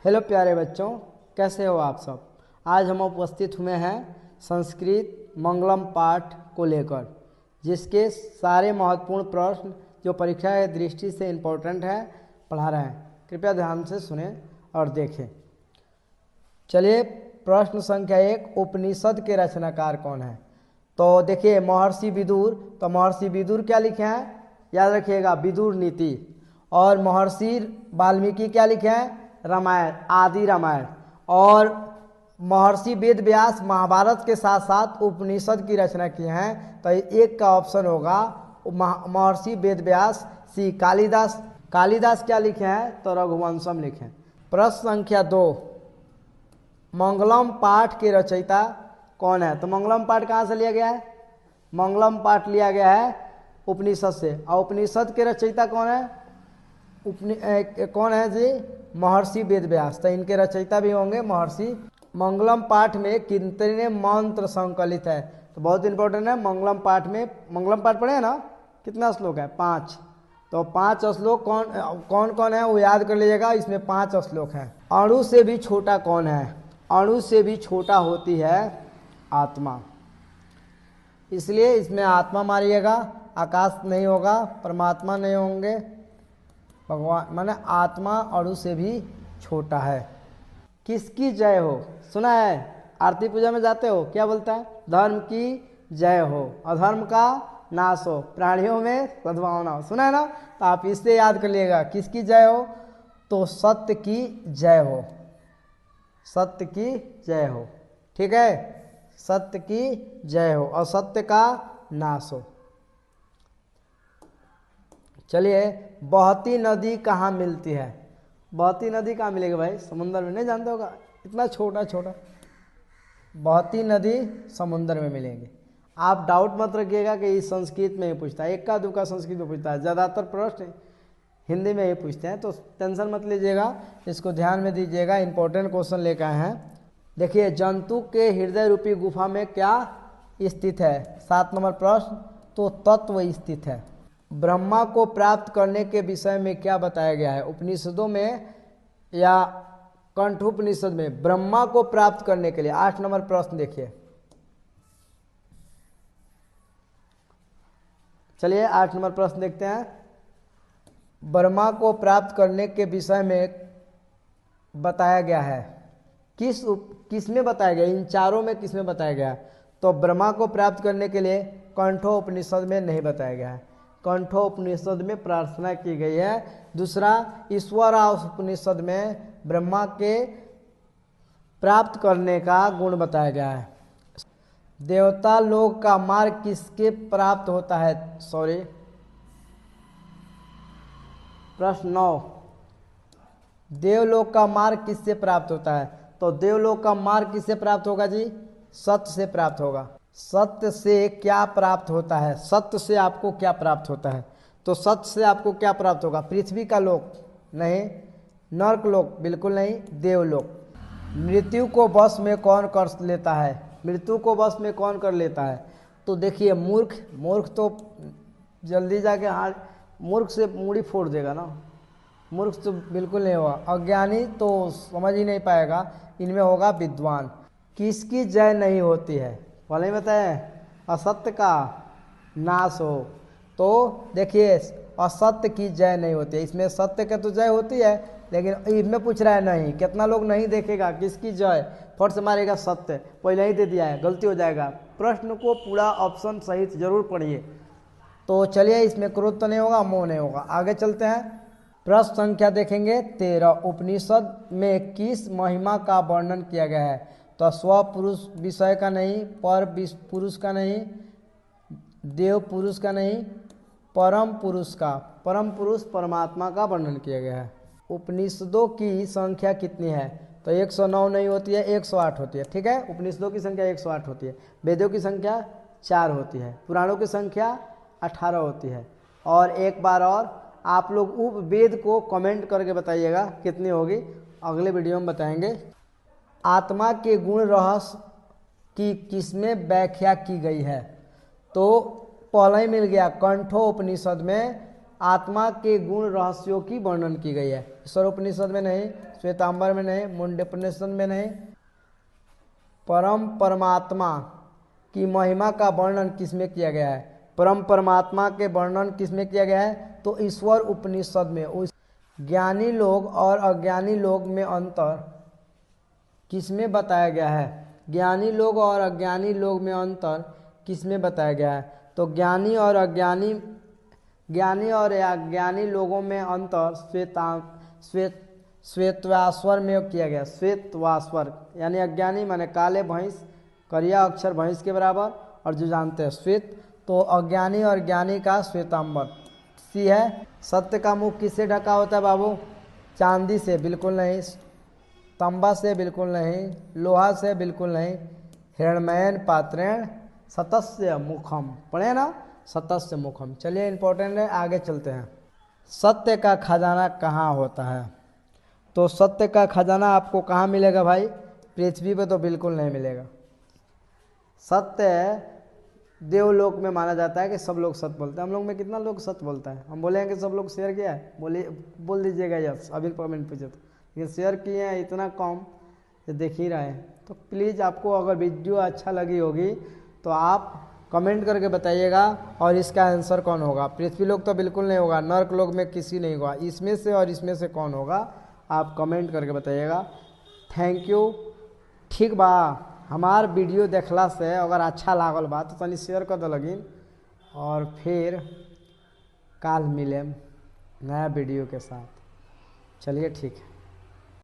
Hello प्यारे बच्चों, कैसे हो आप सब। आज हम उपस्थित हुए हैं संस्कृत मंगलम पाठ को लेकर, जिसके सारे महत्वपूर्ण प्रश्न जो परीक्षा की दृष्टि से इम्पोर्टेंट है पढ़ा रहे हैं। कृपया ध्यान से सुने और देखें। चलिए, प्रश्न संख्या 1, उपनिषद के रचनाकार कौन है। तो देखिए, महर्षि विदुर। तो महर्षि विदुर क्या लिखे हैं, याद रखिएगा, विदुर नीति। और महर्षि वाल्मीकि क्या लिखे हैं, रामायण, आदि रामायण। और महर्षि वेद व्यास महाभारत के साथ साथ उपनिषद की रचना किए हैं। तो एक का ऑप्शन होगा महर्षि वेद व्यास। सी कालिदास। कालिदास क्या लिखे हैं, तो रघुवंशम लिखे। प्रश्न संख्या 2, मंगलम पाठ के रचयिता कौन है। तो मंगलम पाठ कहाँ से लिया गया है, मंगलम पाठ लिया गया है उपनिषद से। और उपनिषद के रचयिता कौन है, कौन है जी, महर्षि वेद व्यास। तो इनके रचयिता भी होंगे महर्षि। मंगलम पाठ में कितने मंत्र संकलित है, तो बहुत इंपॉर्टेंट है। मंगलम पाठ में, मंगलम पाठ पढ़े हैं ना, कितना श्लोक है, 5। तो 5 श्लोक कौन कौन है वो याद कर लीजिएगा। इसमें 5 श्लोक हैं। अणु से भी छोटा कौन है, अणु से भी छोटा होती है आत्मा, इसलिए इसमें आत्मा मारिएगा। आकाश नहीं होगा, परमात्मा नहीं होंगे, भगवान माने आत्मा अणु से भी छोटा है। किसकी जय हो, सुना है, आरती पूजा में जाते हो, क्या बोलता है, धर्म की जय हो, अधर्म का नाश हो, प्राणियों में सद्भावना हो, सुना है ना। तो आप इससे याद कर लिएगा, किसकी जय हो, तो सत्य की जय हो, सत्य की जय हो। ठीक है, सत्य की जय हो, असत्य का नाश हो। चलिए, बहती नदी कहाँ मिलती है। बहती नदी कहाँ मिलेगी भाई, समुद्र में, नहीं जानते होगा, इतना छोटा छोटा। बहती नदी समुद्र में मिलेंगी। आप डाउट मत रखिएगा कि इस संस्कृत में ही पूछता है, एक का दो का संस्कृत में पूछता है, ज़्यादातर प्रश्न हिंदी में ही पूछते हैं। तो टेंशन मत लीजिएगा, इसको ध्यान में दीजिएगा, इंपॉर्टेंट क्वेश्चन लेकर आए हैं। देखिए, जंतु के हृदय रूपी गुफा में क्या स्थित है, 7 नंबर प्रश्न, तो तत्व स्थित है। ब्रह्मा को प्राप्त करने के विषय में क्या बताया गया है, उपनिषदों में या कंठोपनिषद में। ब्रह्मा को प्राप्त करने के लिए 8 नंबर प्रश्न देखिए। चलिए 8 नंबर प्रश्न देखते हैं। ब्रह्मा को प्राप्त करने के विषय में बताया गया है, किस में बताया गया, इन चारों में किस में बताया गया है। तो ब्रह्मा को प्राप्त करने के लिए कंठोपनिषद में नहीं बताया गया है, कंठोपनिषद में प्रार्थना की गई है। दूसरा, ईश्वरोपनिषद में ब्रह्मा के प्राप्त करने का गुण बताया गया है। देवता लोक का मार्ग किसके प्राप्त होता है, सॉरी प्रश्न 9, देवलोक का मार्ग किससे प्राप्त होता है। तो देवलोक का मार्ग किससे प्राप्त होगा जी, सत्य से प्राप्त होगा। सत्य से क्या प्राप्त होता है, सत्य से आपको क्या प्राप्त होता है। तो सत्य से आपको क्या प्राप्त होगा, पृथ्वी का लोक नहीं, नर्क लोक बिल्कुल नहीं, देवलोक। मृत्यु को वश में कौन कर लेता है, मृत्यु को वश में कौन कर लेता है। तो देखिए, मूर्ख तो जल्दी जाके मूर्ख से मूड़ी फोड़ देगा ना, मूर्ख तो बिल्कुल नहीं होगा। अज्ञानी तो समझ ही नहीं पाएगा, इनमें होगा विद्वान। किसकी जय नहीं होती है, वाले में बताए, असत्य का नाश हो। तो देखिए, असत्य की जय नहीं होती है, इसमें सत्य का तो जय होती है, लेकिन इसमें पूछ रहा है नहीं, कितना लोग नहीं देखेगा किसकी जय, फट से मारेगा सत्य, पहले ही दे दिया है, गलती हो जाएगा। प्रश्न को पूरा ऑप्शन सहित जरूर पढ़िए। तो चलिए, इसमें क्रोध तो नहीं होगा, मोह नहीं होगा। आगे चलते हैं, प्रश्न संख्या देखेंगे 13, उपनिषद में किस महिमा का वर्णन किया गया है। तो स्व पुरुष विषय का नहीं, पर पुरुष का नहीं, देव पुरुष का नहीं, परम पुरुष का, परम पुरुष परमात्मा का वर्णन किया गया है। उपनिषदों की संख्या कितनी है, तो 109 नहीं होती है, 108 होती है। ठीक है, उपनिषदों की संख्या 108 होती है। वेदों की संख्या 4 होती है, पुराणों की संख्या 18 होती है। और एक बार और आप लोग उपवेद को कमेंट करके बताइएगा कितनी होगी, अगले वीडियो में बताएंगे। आत्मा के गुण रहस्य की किसमें व्याख्या की गई है। तो पहले ही मिल गया, कंठोपनिषद में आत्मा के गुण रहस्यों की वर्णन की गई है। ईश्वर उपनिषद में नहीं, श्वेतांबर में नहीं, मुंडोपनिषद में नहीं। परम परमात्मा की महिमा का वर्णन किसमें किया गया है? परम परमात्मा के वर्णन किसमें किया गया है? तो ईश्वर उपनिषद में। उस ज्ञानी लोग और अज्ञानी लोग में अंतर किसमें बताया गया है? ज्ञानी लोग और अज्ञानी लोग में अंतर किसमें बताया गया है? तो ज्ञानी और अज्ञानी लोगों में अंतर श्वेतवास्वर में किया गया। श्वेतवास्वर यानी अज्ञानी माने काले भैंस, करिया अक्षर भैंस के बराबर, और जो जानते हैं श्वेत, तो अज्ञानी और ज्ञानी का श्वेतांबर। सी है, सत्य का मुख किससे ढका होता है बाबू? चांदी से बिल्कुल नहीं, तांबा से बिल्कुल नहीं, लोहा से बिल्कुल नहीं। हिरण्मयेन पात्रेण सतस्य मुखम, पढ़े ना, सतस्य मुखम। चलिए इंपॉर्टेंट है, आगे चलते हैं। सत्य का खजाना कहाँ होता है? तो सत्य का खजाना आपको कहाँ मिलेगा भाई? पृथ्वी पे तो बिल्कुल नहीं मिलेगा। सत्य देवलोक में माना जाता है कि सब लोग सत्य बोलते हैं। हम लोग में कितना लोग सत्य बोलता है? हम बोलेंगे सब लोग शेयर किया है, बोल दीजिएगा यस, अभी कमेंट पूछे तो। लेकिन शेयर किए हैं इतना कम, ये देख ही रहे हैं। तो प्लीज़ आपको अगर वीडियो अच्छा लगी होगी तो आप कमेंट करके बताइएगा। और इसका आंसर कौन होगा? पृथ्वी लोग तो बिल्कुल नहीं होगा, नर्क लोग में किसी नहीं होगा, इसमें से और इसमें से कौन होगा? आप कमेंट करके बताइएगा। Thank you. ठीक बा, हमार वीडियो देखला से अगर अच्छा लागल बा तो तनी शेयर कर दो लगिन, और फिर काल मिले नया वीडियो के साथ। चलिए ठीक है।